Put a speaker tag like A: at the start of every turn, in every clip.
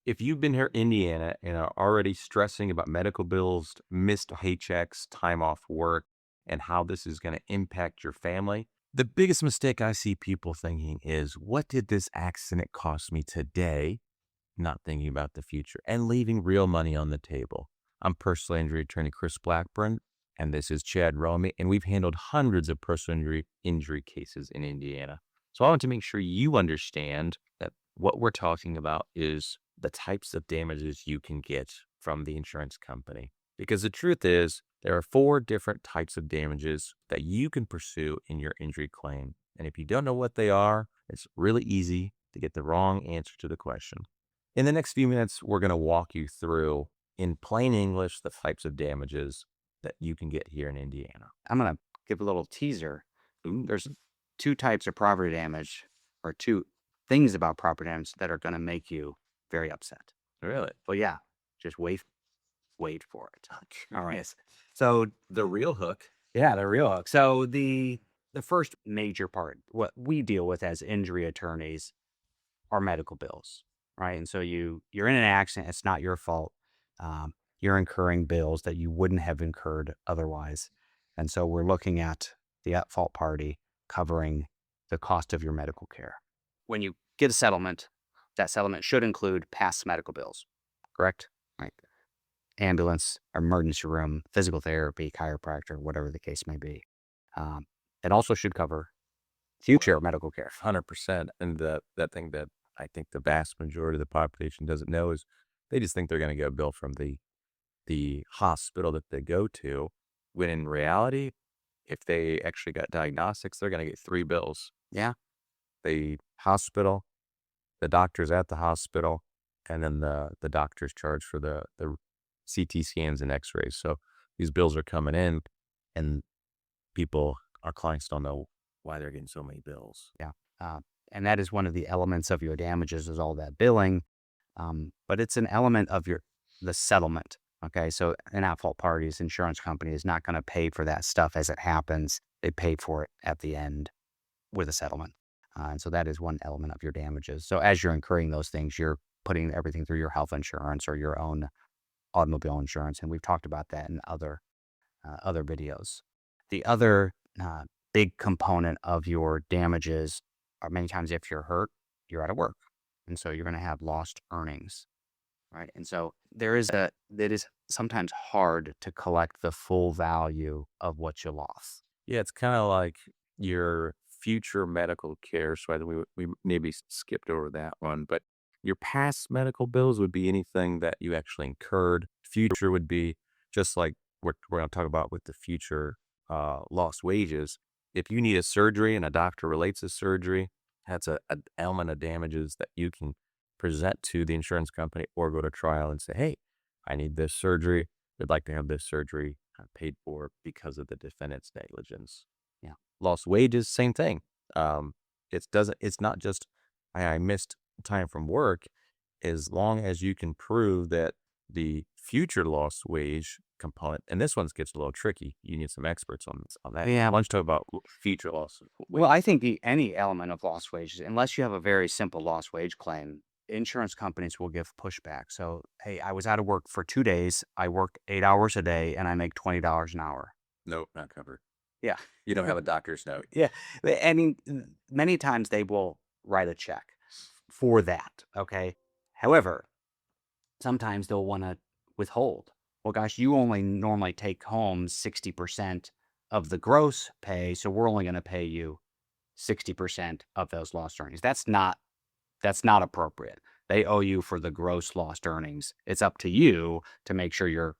A: If you've been here in Indiana and are already stressing about medical bills, missed paychecks, time off work, and how this is going to impact your family, the biggest mistake I see people thinking is, what did this accident cost me today? Not thinking about the future and leaving real money on the table. I'm personal injury attorney Chris Blackburn, and this is Chad Romey, and we've handled hundreds of personal injury cases in Indiana. So I want to make sure you understand that what we're talking about is the types of damages you can get from the insurance company. Because the truth is, there are 4 different types of damages that you can pursue in your injury claim. And if you don't know what they are, it's really easy to get the wrong answer to the question. In the next few minutes, we're going to walk you through, in plain English, the types of damages that you can get here in Indiana.
B: I'm going to give a little teaser.
A: Ooh,
B: There's 2 types of property damage, or 2 things about property damage that are going to make you very upset.
A: really?
B: Well, yeah, just wait for it. All right.
A: Yes.
B: So
A: The real hook.
B: yeah, the real hook. So the first major part, what we deal with as injury attorneys, are medical bills, right? And so you're in an accident. It's not your fault. You're incurring bills that you wouldn't have incurred otherwise. And so we're looking at the at fault party covering the cost of your medical care. When you get a settlement, that settlement should include past medical bills, correct? Right. Ambulance, emergency room, physical therapy, chiropractor, whatever the case may be. Um, it also should cover future medical care.
A: 100%. And that thing that I think the vast majority of the population doesn't know is they just think they're going to get a bill from the hospital that they go to, when in reality, if they actually got diagnostics, they're going to get 3 bills.
B: Yeah.
A: The hospital, the doctors at the hospital, and then the doctor's charge for the CT scans and x-rays. So these bills are coming in, and our clients don't know why they're getting so many bills.
B: Yeah. And that is one of the elements of your damages, is all that billing. But it's an element of the settlement. Okay. So an at-fault party's insurance company is not going to pay for that stuff as it happens. They pay for it at the end with a settlement. And so that is one element of your damages. So as you're incurring those things, you're putting everything through your health insurance or your own automobile insurance. And we've talked about that in other videos. The other big component of your damages are, many times, if you're hurt, you're out of work. And so you're going to have lost earnings, right? And so it is sometimes hard to collect the full value of what you lost.
A: Yeah, it's kind of like your future medical care. So I think we maybe skipped over that one, but your past medical bills would be anything that you actually incurred. Future would be just like we're going to talk about with the future lost wages. If you need a surgery and a doctor relates a surgery, that's an element of damages that you can present to the insurance company or go to trial and say, hey, I need this surgery. I'd like to have this surgery paid for because of the defendant's negligence.
B: Yeah.
A: Lost wages, same thing. It's not just I missed time from work. As long as you can prove that the future lost wage component, and this one gets a little tricky. You need some experts on that.
B: Yeah.
A: Why don't you talk about future loss
B: Well,
A: wage?
B: I think any element of lost wages, unless you have a very simple lost wage claim, insurance companies will give pushback. So, hey, I was out of work for 2 days. I worked 8 hours a day and I make $20 an hour.
A: Nope, not covered.
B: Yeah.
A: You don't have a doctor's note.
B: Yeah. I mean, many times they will write a check for that. Okay. However, sometimes they'll want to withhold. Well, gosh, you only normally take home 60% of the gross pay, so we're only going to pay you 60% of those lost earnings. That's not appropriate. They owe you for the gross lost earnings. It's up to you to make sure you're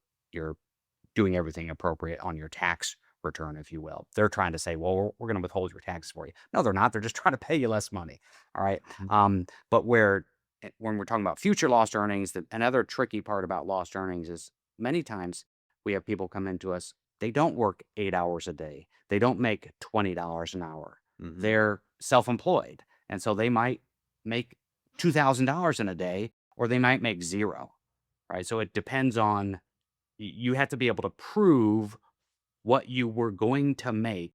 B: doing everything appropriate on your tax return, if you will. They're trying to say, well, we're going to withhold your taxes for you. No, they're not. They're just trying to pay you less money. All right. But when we're talking about future lost earnings, another tricky part about lost earnings is, many times we have people come into us. They don't work 8 hours a day. They don't make $20 an hour.
A: Mhm.
B: They're self-employed. And so they might make $2,000 in a day, or they might make zero, right? So it depends on, you have to be able to prove what you were going to make,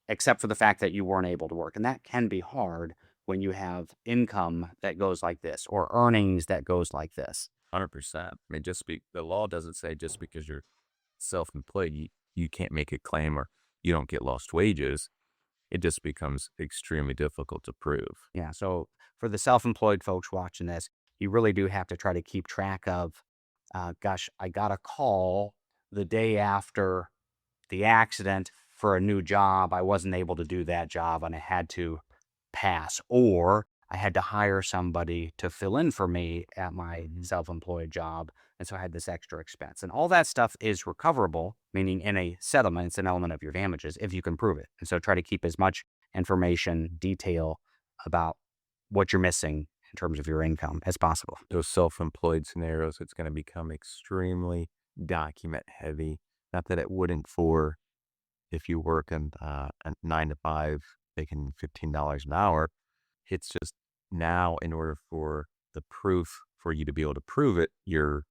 B: except for the fact that you weren't able to work. And that can be hard when you have income that goes like this or earnings that goes like this.
A: 100%. I mean, the law doesn't say just because you're self-employed, you can't make a claim or you don't get lost wages. It just becomes extremely difficult to prove.
B: Yeah. So for the self-employed folks watching this, you really do have to try to keep track of, gosh, I got a call the day after the accident for a new job. I wasn't able to do that job and I had to pass, or I had to hire somebody to fill in for me at my
A: Mhm.
B: self-employed job. And so I had this extra expense. And all that stuff is recoverable, meaning in a settlement, it's an element of your damages if you can prove it. And so try to keep as much information, detail about what you're missing in terms of your income as possible.
A: Those self-employed scenarios, it's going to become extremely document heavy. Not that it wouldn't for if you work a 9 to 5, making $15 an hour. It's just now in order for the proof for you to be able to prove it, you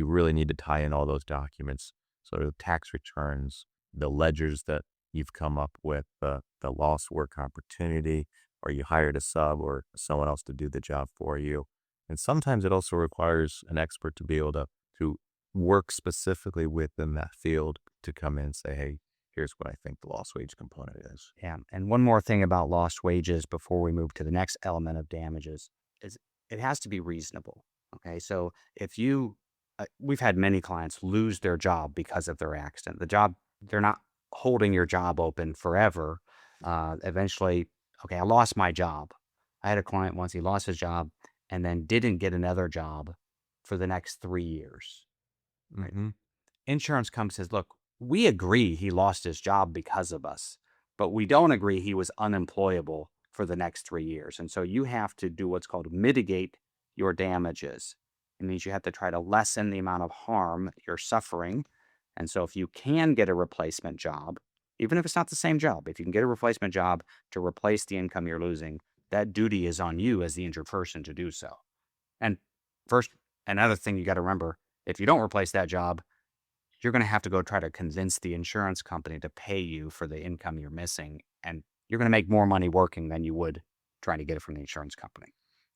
A: really need to tie in all those documents. So the tax returns, the ledgers that you've come up with, the lost work opportunity, or you hired a sub or someone else to do the job for you. And sometimes it also requires an expert to be able to work specifically within that field to come in and say, hey, here's what I think the lost wage component is.
B: Yeah. And one more thing about lost wages before we move to the next element of damages is it has to be reasonable. Okay. So if we've had many clients lose their job because of their accident. They're not holding your job open forever. Eventually, okay, I lost my job. I had a client once, he lost his job and then didn't get another job for the next 3 years. Right.
A: Hmm.
B: Insurance comes and says, look, we agree he lost his job because of us, but we don't agree he was unemployable for the next 3 years. And so you have to do what's called mitigate your damages. It means you have to try to lessen the amount of harm you're suffering. And so if you can get a replacement job, even if it's not the same job, if you can get a replacement job to replace the income you're losing, that duty is on you as the injured person to do so. And first, another thing you got to remember, if you don't replace that job, you're going to have to go try to convince the insurance company to pay you for the income you're missing. And you're going to make more money working than you would trying to get it from the insurance company.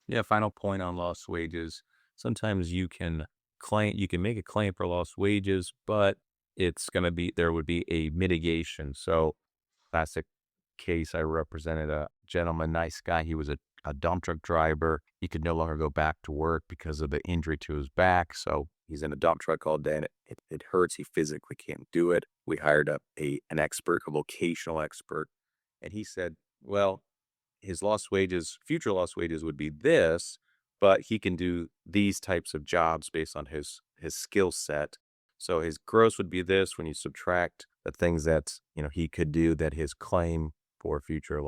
A: Yeah, final point on lost wages. Sometimes you can make a claim for lost wages, but there would be a mitigation. So classic case, I represented a gentleman, nice guy. He was a dump truck driver. He could no longer go back to work because of the injury to his back. So he's in a dump truck all day and it hurts. He physically can't do it. We hired an expert, a vocational expert. And he said, well, his future lost wages would be this, but he can do these types of jobs based on his skill set. So his gross would be this when you subtract the things that he could do, that his claim for future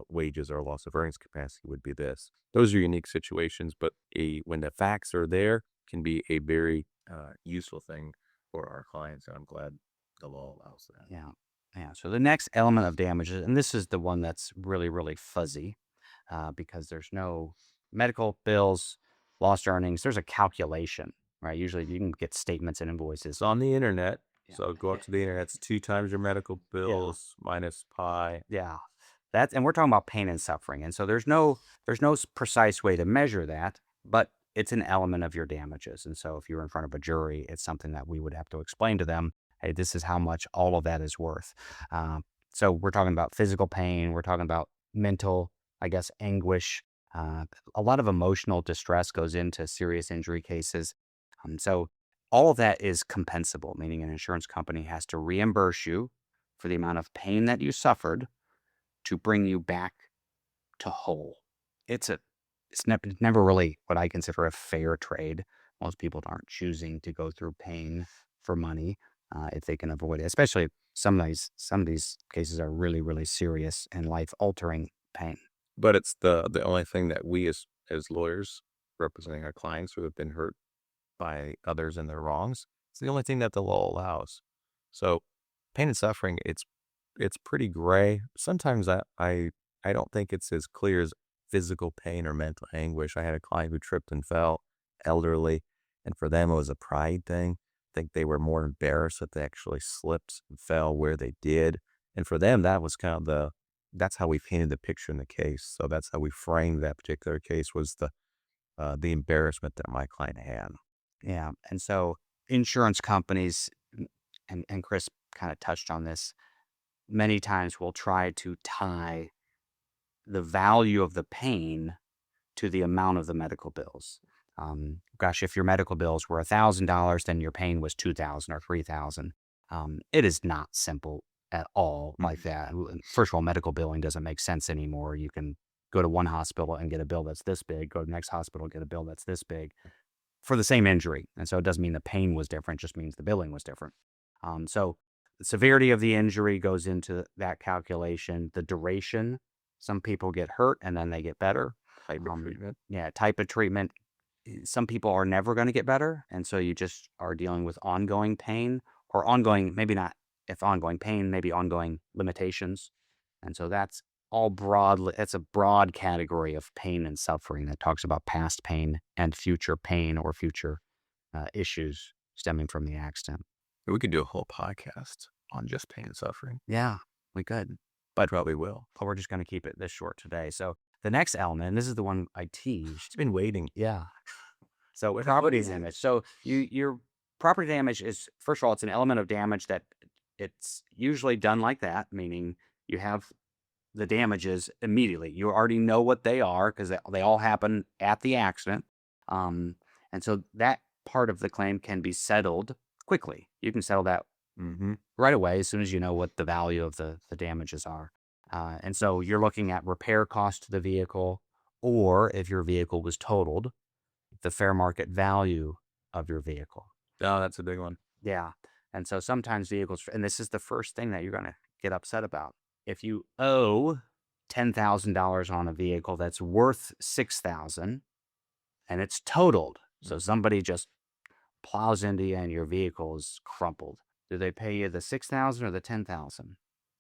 A: wages or loss of earnings capacity would be this. Those are unique situations, but when the facts are there, can be a very useful thing for our clients, and I'm glad the law allows that.
B: Yeah. Yeah. So the next element of damages, and this is the one that's really, really fuzzy because there's no medical bills, lost earnings. There's a calculation, right? Usually you can get statements and invoices.
A: It's on the internet.
B: Yeah.
A: So go up to the internet. It's 2 times your medical
B: Yeah.
A: bills minus pi.
B: Yeah. And we're talking about pain and suffering. And so there's no precise way to measure that, but it's an element of your damages. And so if you're in front of a jury, it's something that we would have to explain to them. Hey, this is how much all of that is worth. So we're talking about physical pain. We're talking about mental, I guess, anguish. A lot of emotional distress goes into serious injury cases. So all of that is compensable, meaning an insurance company has to reimburse you for the amount of pain that you suffered to bring you back to whole. It's never really what I consider a fair trade. Most people aren't choosing to go through pain for money if they can avoid it. Especially some of these cases are really, really serious and life altering pain.
A: But it's the only thing that we as lawyers representing our clients who have been hurt by others in their wrongs, it's the only thing that the law allows. So pain and suffering, it's pretty gray. Sometimes I don't think it's as clear as physical pain or mental anguish. I had a client who tripped and fell, elderly, and for them it was a pride thing. I think they were more embarrassed that they actually slipped and fell where they did. And for them, that was kind of that's how we painted the picture in the case. So that's how we framed that particular case, was the embarrassment that my client had.
B: Yeah. And so insurance companies, and Chris kind of touched on this, many times will try to tie the value of the pain to the amount of the medical bills. Gosh, if your medical bills were $1,000, then your pain was 2,000 or 3,000. It is not simple at all like that. First of all, medical billing doesn't make sense anymore. You can go to one hospital and get a bill that's this big, go to the next hospital and get a bill that's this big for the same injury. And so it doesn't mean the pain was different, just means the billing was different. So the severity of the injury goes into that calculation. The duration, some people get hurt and then they get better.
A: Type of treatment.
B: Yeah, type of treatment. Some people are never going to get better. And so you just are dealing with ongoing pain, or ongoing, maybe not if ongoing pain, maybe ongoing limitations. And so that's all broadly, it's a broad category of pain and suffering that talks about past pain and future pain or future issues stemming from the accident.
A: We could do a whole podcast on just pain and suffering.
B: Yeah, we could.
A: But probably will.
B: But we're just going to keep it this short today. So the next element, and this is the one I teased.
A: It's been waiting.
B: Yeah. So property damage. So your property damage is, first of all, it's an element of damage that it's usually done like that, meaning you have the damages immediately. You already know what they are because they all happen at the accident. And so that part of the claim can be settled quickly. You can settle that right away as soon as you know what the value of the damages are. And so you're looking at repair cost to the vehicle, or if your vehicle was totaled, the fair market value of your vehicle.
A: Oh, that's a big one.
B: Yeah. And so sometimes vehicles, and this is the first thing that you're going to get upset about. If you owe $10,000 on a vehicle that's worth $6,000 and it's totaled, so somebody just plows into you and your vehicle is crumpled, do they pay you the $6,000 or the $10,000?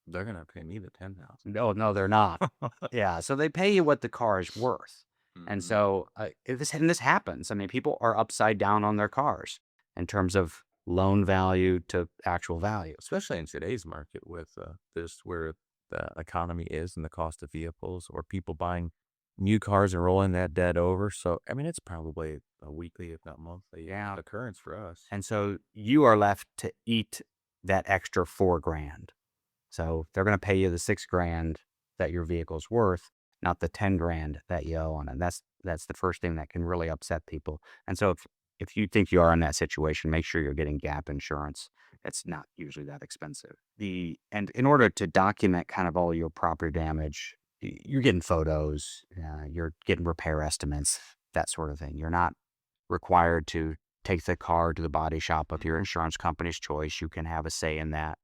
A: They're going to pay me the $10,000.
B: No, they're not. Yeah. So they pay you what the car is worth. And so this happens. I mean, people are upside down on their cars in terms of loan value to actual value.
A: Especially in today's market with this, where the economy is and the cost of vehicles, or people buying new cars and rolling that debt over. So, I mean, it's probably a weekly, if not monthly, occurrence for us.
B: And so you are left to eat that extra $4,000. So they're going to pay you the $6,000 that your vehicle's worth, not the $10,000 that you owe on it. That's the first thing that can really upset people. And so if you think you are in that situation, make sure you're getting gap insurance. It's not usually that expensive. And in order to document kind of all your property damage, you're getting photos, you're getting repair estimates, that sort of thing. You're not required to take the car to the body shop of your insurance company's choice. You can have a say in that.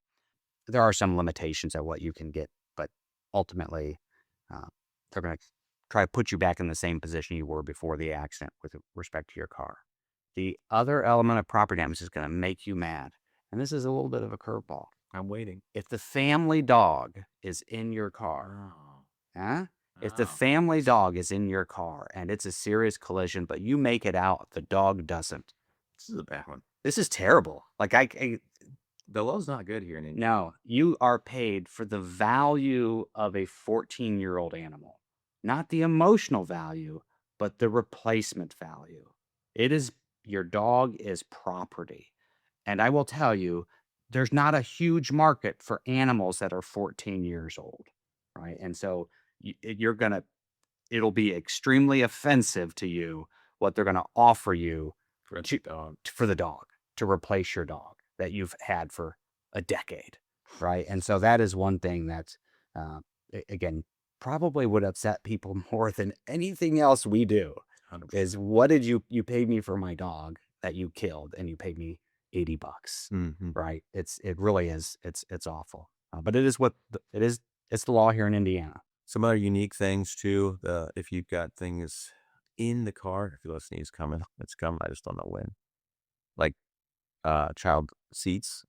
B: There are some limitations at what you can get, but ultimately, they're going to try to put you back in the same position you were before the accident with respect to your car. The other element of property damage is going to make you mad. And this is a little bit of a curveball.
A: I'm waiting.
B: If the family dog is in your car, if the family dog is in your car and it's a serious collision, but you make it out, the dog doesn't.
A: This is a bad one.
B: This is terrible. Like
A: the law's not good here in India.
B: No, you are paid for the value of a 14-year-old animal, not the emotional value, but the replacement value. Your dog is property. And I will tell you, there's not a huge market for animals that are 14 years old, right? And so it'll be extremely offensive to you what they're going to offer you
A: for
B: the dog to replace your dog that you've had for a decade, right? And so that is one thing that, again, probably would upset people more than anything else we do.
A: 100%.
B: Is what did you paid me for my dog that you killed, and you paid me $80, right? It really is. It's awful, but it is what it is. It's the law here in Indiana.
A: Some other unique things too. If you've got things in the car, if you listen, it's coming. I just don't know when. Like child seats,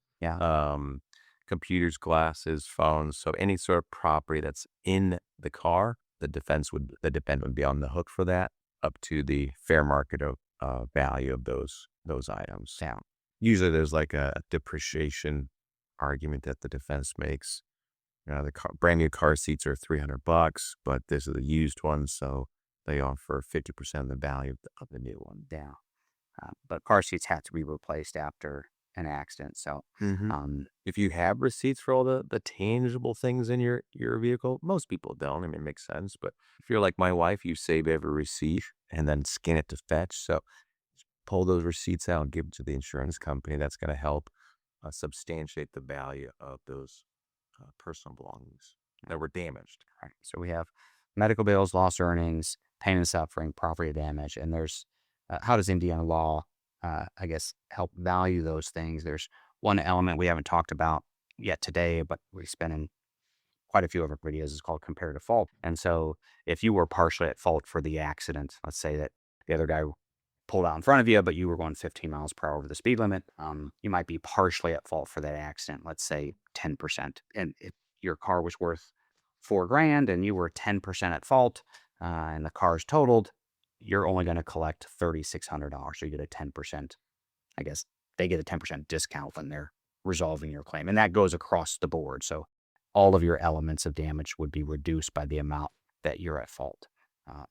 A: computers, glasses, phones. So any sort of property that's in the car, the defendant would be on the hook for that, up to the fair market of value of those items.
B: Yeah.
A: Usually there's like a depreciation argument that the defense makes. The brand new car seats are $300, but this is a used one, so they offer 50% of the value of the new one.
B: Yeah. But car seats have to be replaced after an accident. So,
A: Mhm.
B: um,
A: If you have receipts for all the tangible things in your vehicle, most people don't. I mean, it makes sense. But if you're like my wife, you save every receipt and then scan it to fetch. So pull those receipts out and give them to the insurance company. That's going to help substantiate the value of those personal belongings that were damaged.
B: right. So we have medical bills, lost earnings, pain and suffering, property damage, and there's how does Indiana law, I guess, help value those things? There's one element we haven't talked about yet today, but we spent in quite a few of our videos is called comparative fault. And so if you were partially at fault for the accident, let's say that the other guy pulled out in front of you, but you were going 15 miles per hour over the speed limit, you might be partially at fault for that accident, let's say 10%. And if your car was worth 4 grand and you were 10% at fault, and the car's totaled, you're only going to collect $3,600. So you get a 10%, I guess they get a 10% discount when they're resolving your claim. And that goes across the board. So all of your elements of damage would be reduced by the amount that you're at fault,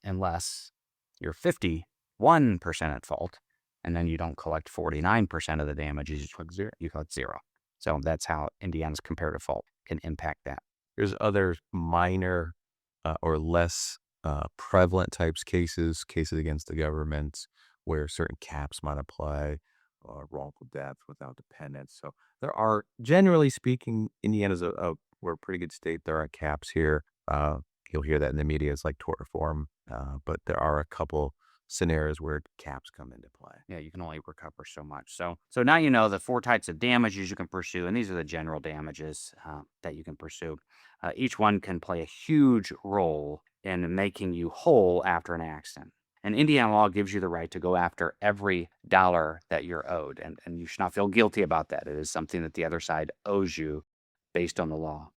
B: unless you're 51% at fault, and then you don't collect 49% of the damages. You collect zero. So that's how Indiana's comparative fault can impact that.
A: There's other minor or less prevalent cases against the government where certain caps might apply, wrongful death without dependents. So there are, generally speaking, Indiana's we're a pretty good state. There are caps here. You'll hear that in the media. It's like tort reform, but there are a couple scenarios where caps come into play.
B: Yeah, you can only recover so much. So now you know the 4 types of damages you can pursue, and these are the general damages that you can pursue. Each one can play a huge role in making you whole after an accident. And Indiana law gives you the right to go after every dollar that you're owed, and you should not feel guilty about that. It is something that the other side owes you based on the law.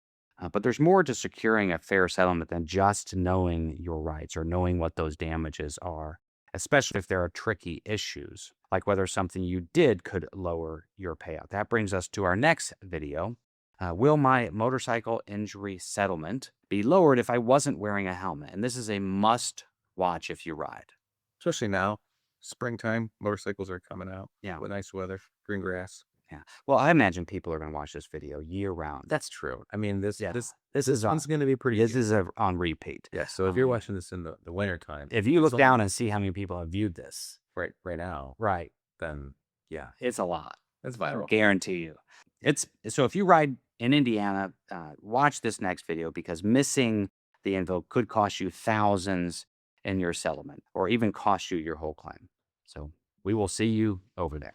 B: But there's more to securing a fair settlement than just knowing your rights or knowing what those damages are, especially if there are tricky issues, like whether something you did could lower your payout. That brings us to our next video. Will my motorcycle injury settlement be lowered if I wasn't wearing a helmet? And this is a must watch if you ride.
A: Especially now, springtime, motorcycles are coming out.
B: Yeah.
A: With nice weather, green grass.
B: Yeah. Well, I imagine people are going to watch this video year round.
A: That's true. I mean, this
B: is
A: one's going to be pretty.
B: This is on repeat.
A: Yeah. So if you're watching this in the winter time,
B: if you look down and see how many people have viewed this
A: right now,
B: right,
A: then yeah,
B: it's a lot.
A: It's viral.
B: Guarantee you. It's so if you ride in Indiana, watch this next video because missing the info could cost you thousands in your settlement or even cost you your whole claim. So we will see you over there.